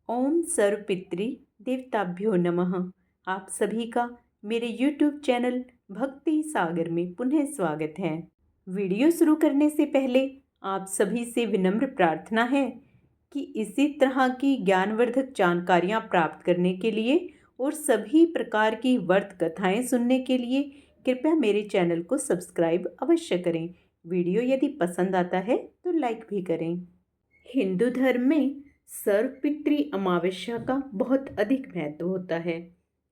ओम सर्वपितृ देवताभ्यो नमः। आप सभी का मेरे YouTube चैनल भक्ति सागर में पुनः स्वागत है। वीडियो शुरू करने से पहले आप सभी से विनम्र प्रार्थना है कि इसी तरह की ज्ञानवर्धक जानकारियाँ प्राप्त करने के लिए और सभी प्रकार की व्रत कथाएँ सुनने के लिए कृपया मेरे चैनल को सब्सक्राइब अवश्य करें। वीडियो यदि पसंद आता है तो लाइक भी करें। हिंदू धर्म में सर्वपितृ अमावस्या का बहुत अधिक महत्व होता है।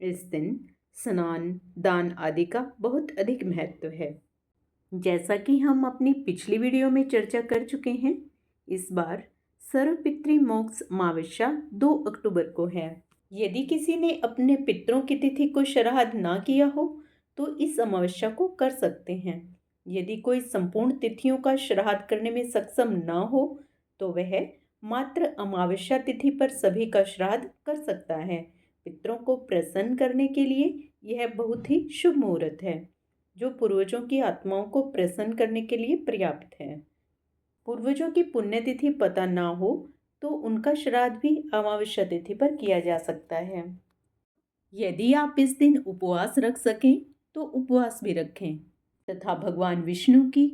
इस दिन स्नान दान आदि का बहुत अधिक महत्व है। जैसा कि हम अपनी पिछली वीडियो में चर्चा कर चुके हैं, इस बार सर्वपितृ मोक्ष अमावस्या 2 अक्टूबर को है। यदि किसी ने अपने पितरों की तिथि को श्राद्ध ना किया हो तो इस अमावस्या को कर सकते हैं। यदि कोई संपूर्ण तिथियों का श्राद्ध करने में सक्षम ना हो तो वह मात्र अमावस्या तिथि पर सभी का श्राद्ध कर सकता है। पितरों को प्रसन्न करने के लिए यह बहुत ही शुभ मुहूर्त है, जो पूर्वजों की आत्माओं को प्रसन्न करने के लिए पर्याप्त है। पूर्वजों की पुण्यतिथि पता ना हो तो उनका श्राद्ध भी अमावस्या तिथि पर किया जा सकता है। यदि आप इस दिन उपवास रख सकें तो उपवास भी रखें तथा भगवान विष्णु की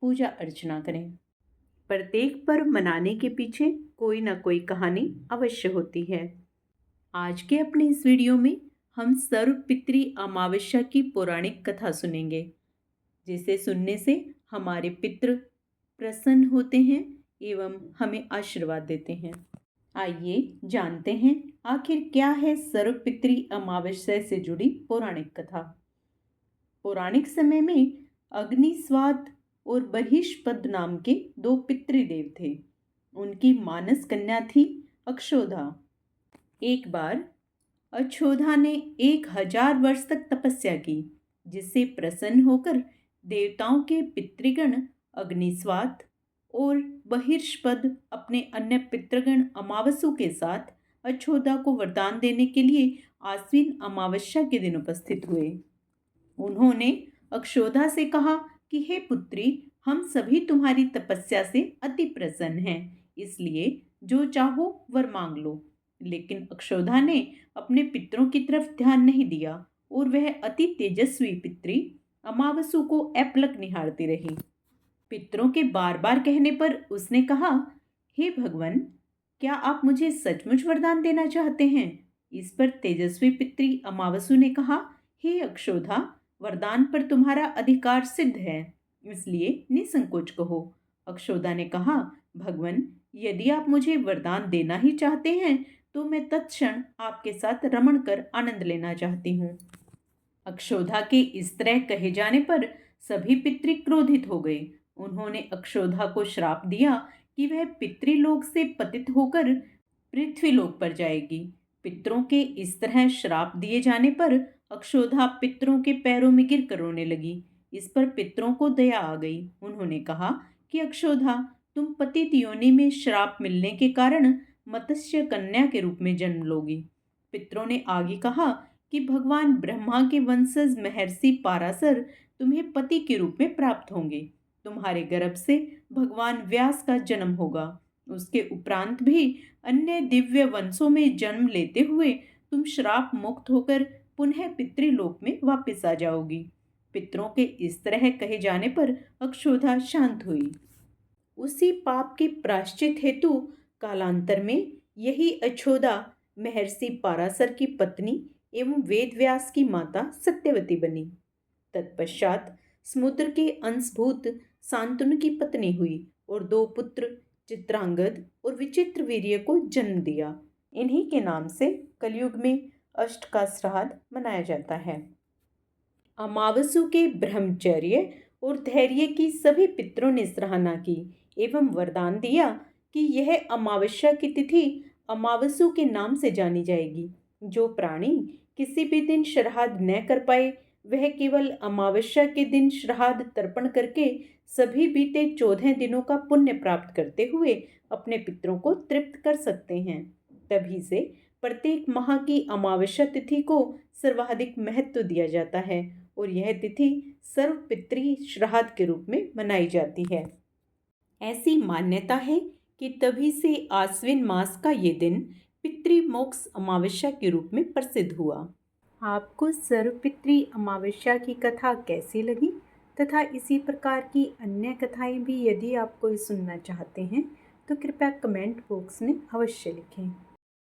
पूजा अर्चना करें। प्रत्येक पर्व मनाने के पीछे कोई ना कोई कहानी अवश्य होती है। आज के अपने इस वीडियो में हम सर्वपितृ अमावस्या की पौराणिक कथा सुनेंगे, जिसे सुनने से हमारे पितृ प्रसन्न होते हैं एवं हमें आशीर्वाद देते हैं। आइए जानते हैं आखिर क्या है सर्वपितृ अमावस्या से जुड़ी पौराणिक कथा। पौराणिक समय में अग्निस्वात और बहिष्पद नाम के 2 पितृदेव थे। उनकी मानस कन्या थी अक्षोधा। एक बार अक्षोधा ने 1000 वर्ष तक तपस्या की, जिससे प्रसन्न होकर देवताओं के पितृगण अग्निस्वात और बहिष्पद अपने अन्य पितृगण अमावसु के साथ अक्षोधा को वरदान देने के लिए आश्विन अमावस्या के दिन उपस्थित हुए। उन्होंने अक्षोधा से कहा कि हे पुत्री, हम सभी तुम्हारी तपस्या से अति प्रसन्न हैं, इसलिए जो चाहो वर मांग लो। लेकिन अक्षोधा ने अपने पितरों की तरफ ध्यान नहीं दिया और वह अति तेजस्वी पितरी अमावसु को अपलक निहारती रही। पितरों के बार बार कहने पर उसने कहा, हे भगवान, क्या आप मुझे सचमुच वरदान देना चाहते हैं? इस पर तेजस्वी पितरी अमावसु ने कहा, हे अक्षोधा, वरदान पर तुम्हारा अधिकार सिद्ध है, इसलिए निसंकोच कहो। अक्षोदा ने कहा, भगवान, यदि आप मुझे वरदान देना ही चाहते हैं तो मैं तत्क्षण आपके साथ रमण कर आनंद लेना चाहती हूँ। अक्षोधा के इस तरह कहे जाने पर सभी पितृ क्रोधित हो गए। उन्होंने अक्षोधा को श्राप दिया कि वह पितृलोक से पतित होकर पृथ्वीलोक पर जाएगी। पितरों के इस तरह श्राप दिए जाने पर अक्षोधा पितरों के पैरों में गिर कर रोने लगी। इस पर पितरों को दया आ गई। उन्होंने कहा कि अक्षोधा, तुम पतित योनि में श्राप मिलने के कारण मत्स्य कन्या के रूप में जन्म लोगी। पितरों ने आगे कहा कि भगवान ब्रह्मा के वंशज महर्षि पाराशर तुम्हें पति के रूप में प्राप्त होंगे। तुम्हारे गर्भ से भगवान व्यास का जन्म होगा। उसके उपरांत भी अन्य दिव्य वंशों में जन्म लेते हुए तुम श्राप मुक्त होकर पुनः पितृलोक में वापस आ जाओगी। पितरों के इस तरह कहे जाने पर अक्षोधा शांत हुई। उसी पाप के प्रायश्चित हेतु कालांतर में यही अक्षोधा महर्षि पाराशर की पत्नी एवं वेदव्यास की माता सत्यवती बनी। तत्पश्चात समुद्र के अंशभूत शांतनु की पत्नी हुई और 2 पुत्र चित्रांगद और विचित्र वीर्य को जन्म दिया। इन्हीं के नाम से कलयुग में अष्ट का श्राद्ध मनाया जाता है। अमावसु के ब्रह्मचर्य और धैर्य की सभी पितरों ने सराहना की एवं वरदान दिया कि यह अमावस्या की तिथि अमावसु के नाम से जानी जाएगी। जो प्राणी किसी भी दिन श्राद्ध न कर पाए, वह केवल अमावस्या के दिन श्राद्ध तर्पण करके सभी बीते 14 दिनों का पुण्य प्राप्त करते हुए अपने पितरों को तृप्त कर सकते हैं। तभी से प्रत्येक माह की अमावस्या तिथि को सर्वाधिक महत्व दिया जाता है और यह तिथि सर्वपितृ श्राद्ध के रूप में मनाई जाती है। ऐसी मान्यता है कि तभी से आश्विन मास का ये दिन पितृमोक्ष अमावस्या के रूप में प्रसिद्ध हुआ। आपको सर्वपितृ अमावस्या की कथा कैसी लगी तथा इसी प्रकार की अन्य कथाएं भी यदि आप कोई सुनना चाहते हैं तो कृपया कमेंट बॉक्स में अवश्य लिखें।